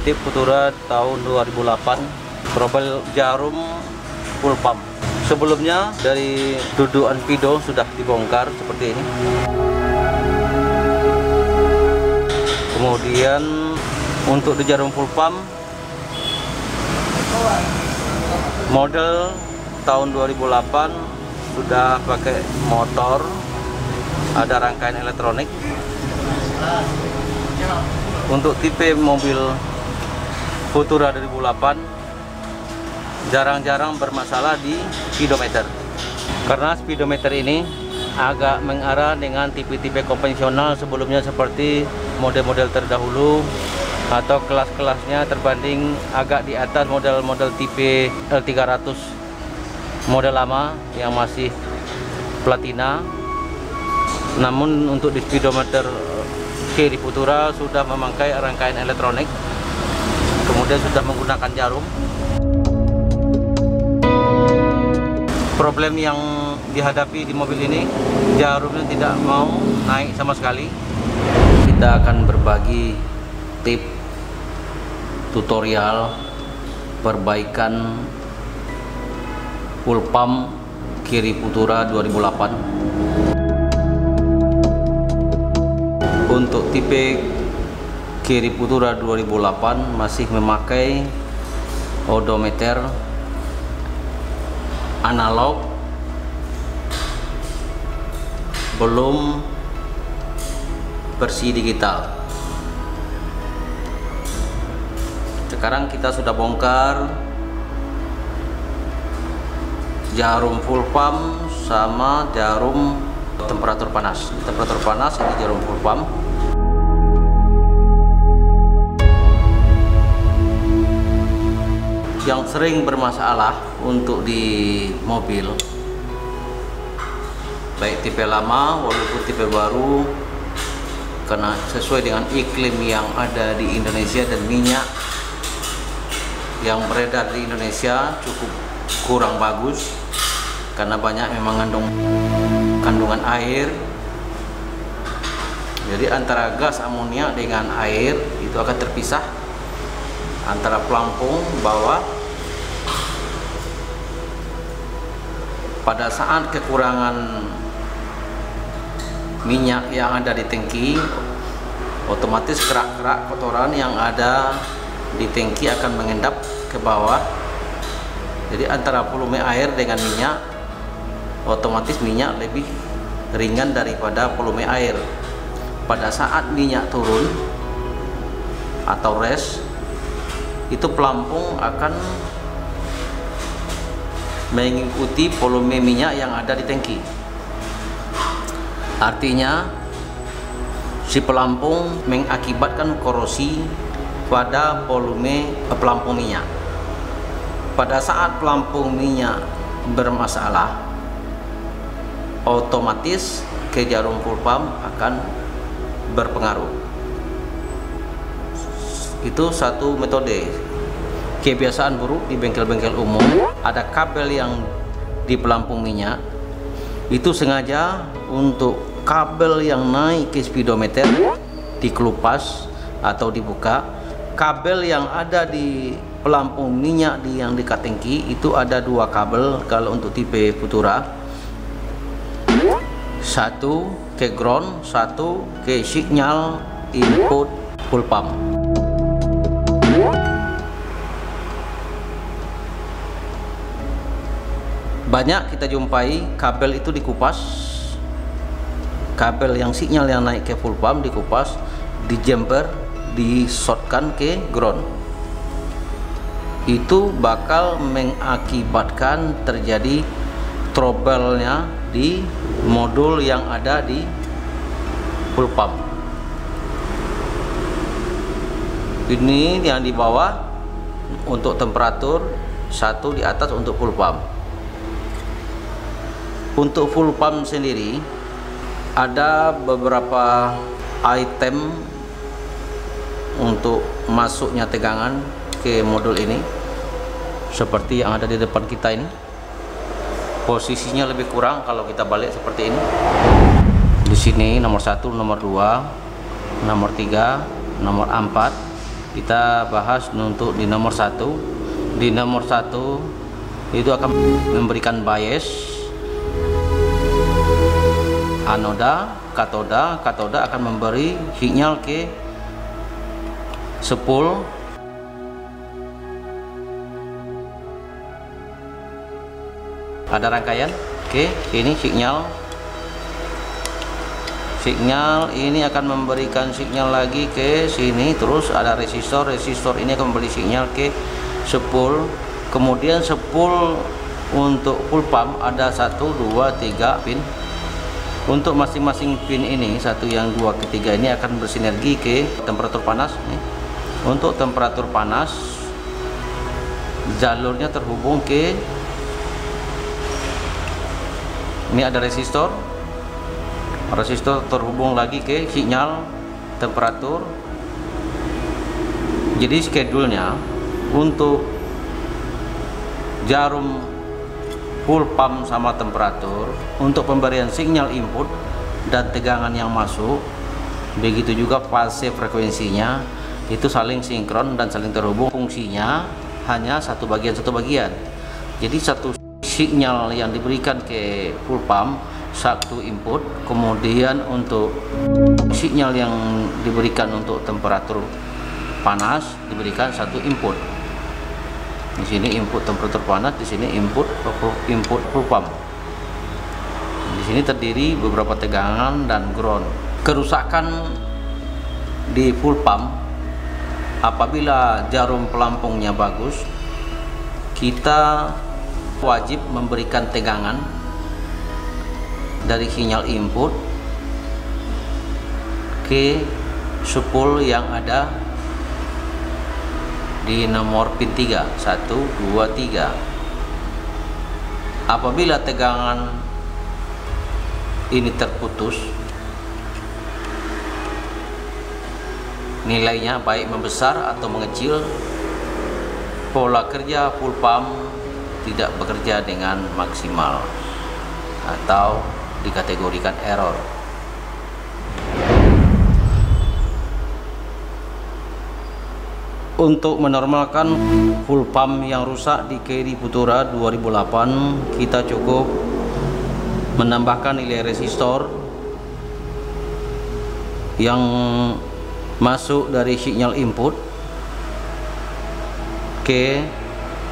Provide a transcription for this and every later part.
tip Futura tahun 2008, trouble jarum full pump. Sebelumnya dari dudukan Pido sudah dibongkar seperti ini. Kemudian untuk di jarum full pump model tahun 2008 sudah pakai motor, ada rangkaian elektronik. Untuk tipe mobil Futura 2008 jarang-jarang bermasalah di speedometer, karena speedometer ini agak mengarah dengan tipe-tipe konvensional sebelumnya seperti model-model terdahulu atau kelas-kelasnya terbanding agak di atas model-model tipe L300 model lama yang masih platina. Namun untuk di speedometer kiri Futura sudah memakai rangkaian elektronik, kemudian sudah menggunakan jarum. Problem yang dihadapi di mobil ini, jarumnya tidak mau naik sama sekali. Kita akan berbagi tip tutorial perbaikan full pump kiri Futura 2008. Untuk tipe kiri Futura 2008 masih memakai odometer analog, belum versi digital. Sekarang kita sudah bongkar jarum full pump sama jarum temperatur panas. Temperatur panas ini jarum full pump. Yang sering bermasalah untuk di mobil, baik tipe lama walaupun tipe baru, karena sesuai dengan iklim yang ada di Indonesia dan minyak yang beredar di Indonesia cukup kurang bagus, karena banyak memang mengandung kandungan air. Jadi antara gas amonia dengan air itu akan terpisah antara pelampung bawah. Pada saat kekurangan minyak yang ada di tangki, otomatis kerak-kerak kotoran yang ada di tangki akan mengendap ke bawah. Jadi antara volume air dengan minyak, otomatis minyak lebih ringan daripada volume air. Pada saat minyak turun atau rest, itu pelampung akan mengikuti volume minyak yang ada di tangki. Artinya si pelampung mengakibatkan korosi pada volume pelampung minyak. Pada saat pelampung minyak bermasalah, otomatis ke jarum full pump akan berpengaruh. Itu satu metode. Kebiasaan buruk di bengkel-bengkel umum, ada kabel yang di pelampung minyak itu sengaja untuk kabel yang naik ke speedometer dikelupas atau dibuka. Kabel yang ada di pelampung minyak yang dekat tangki itu ada dua kabel kalau untuk tipe Futura, satu ke ground, satu ke signal input full pump. Banyak kita jumpai kabel itu dikupas, kabel yang sinyal yang naik ke full pump dikupas, di jumper, di-shortkan ke ground. Itu bakal mengakibatkan terjadi trouble-nya di modul yang ada di full pump. Ini yang di bawah untuk temperatur, satu di atas untuk full pump. Untuk full pump sendiri ada beberapa item untuk masuknya tegangan ke modul ini, seperti yang ada di depan kita ini. Posisinya lebih kurang kalau kita balik seperti ini. Di sini nomor 1, nomor 2, nomor 3, nomor 4, Kita bahas untuk di nomor 1. Di nomor 1 itu akan memberikan bias anoda, katoda. Katoda akan memberi sinyal ke spool ada rangkaian. Oke, ini sinyal ini akan memberikan sinyal lagi ke sini, terus ada resistor ini akan memberi sinyal ke spool. Kemudian spool untuk full pump ada 1, 2, 3 pin. Untuk masing-masing pin ini, 1, yang 2, ketiga ini akan bersinergi ke temperatur panas nih. Untuk temperatur panas jalurnya terhubung ke ini, ada resistor terhubung lagi ke sinyal temperatur. Jadi schedule-nya untuk jarum full pump sama temperatur, untuk pemberian sinyal input dan tegangan yang masuk, begitu juga fase frekuensinya, itu saling sinkron dan saling terhubung. Fungsinya hanya satu bagian. Jadi satu sinyal yang diberikan ke full pump, satu input, kemudian untuk sinyal yang diberikan untuk temperatur panas diberikan satu input. Di sini input temperatur panas, di sini input full pump. Di sini terdiri beberapa tegangan dan ground. Kerusakan di full pump, apabila jarum pelampungnya bagus, kita wajib memberikan tegangan dari sinyal input ke spool yang ada di nomor pin 3, 1, 2, 3. Apabila tegangan ini terputus, nilainya baik membesar atau mengecil, pola kerja full pump tidak bekerja dengan maksimal atau dikategorikan error. Untuk menormalkan full pump yang rusak di KD Futura 2008, kita cukup menambahkan nilai resistor yang masuk dari sinyal input ke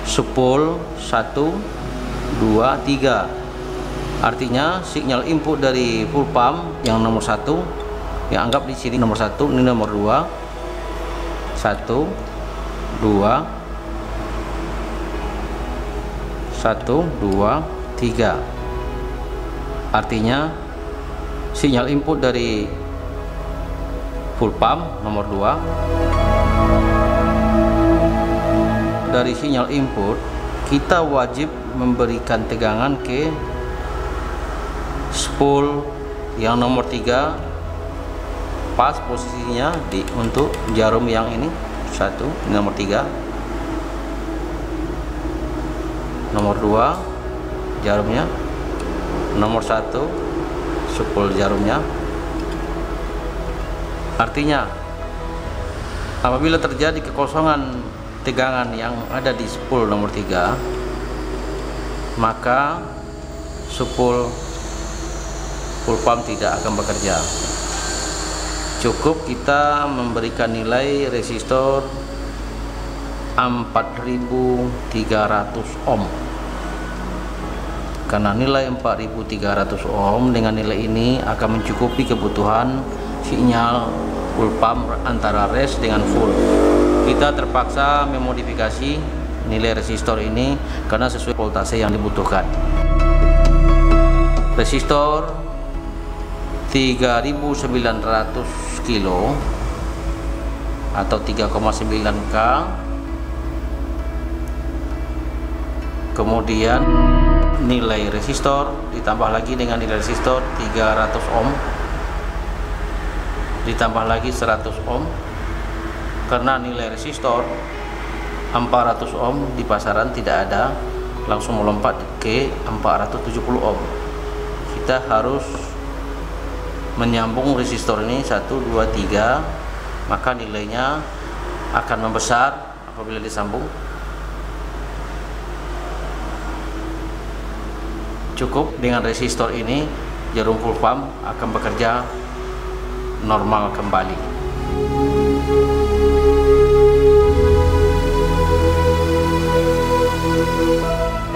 spool 1, 2, 3. Artinya sinyal input dari full pump yang nomor 1, yang anggap di sini nomor 1, ini nomor 2, 1, 2, 1, 2, 3. Artinya sinyal input dari full pump nomor 2, dari sinyal input kita wajib memberikan tegangan ke spool yang nomor 3, pas posisinya untuk jarum yang ini 1, ini nomor 3, nomor 2 jarumnya, nomor 1 spool jarumnya. Artinya apabila terjadi kekosongan tegangan yang ada di spool nomor 3, maka spool full pump tidak akan bekerja. Cukup kita memberikan nilai resistor 4300 ohm. Karena nilai 4300 ohm, dengan nilai ini akan mencukupi kebutuhan sinyal full pump antara rest dengan full. Kita terpaksa memodifikasi nilai resistor ini karena sesuai voltase yang dibutuhkan. Resistor 3900 kilo atau 3,9K, kemudian nilai resistor ditambah lagi dengan nilai resistor 300 ohm, ditambah lagi 100 ohm, karena nilai resistor 400 ohm di pasaran tidak ada, langsung melompat ke 470 ohm. Kita harus menyambung resistor ini 1, 2, 3, maka nilainya akan membesar apabila disambung. Cukup dengan resistor ini, jarum full pump akan bekerja normal kembali.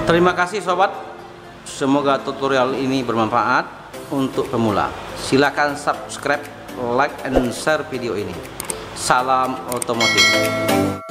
Terima kasih sobat, semoga tutorial ini bermanfaat untuk pemula. Silakan subscribe, like, and share video ini. Salam otomotif.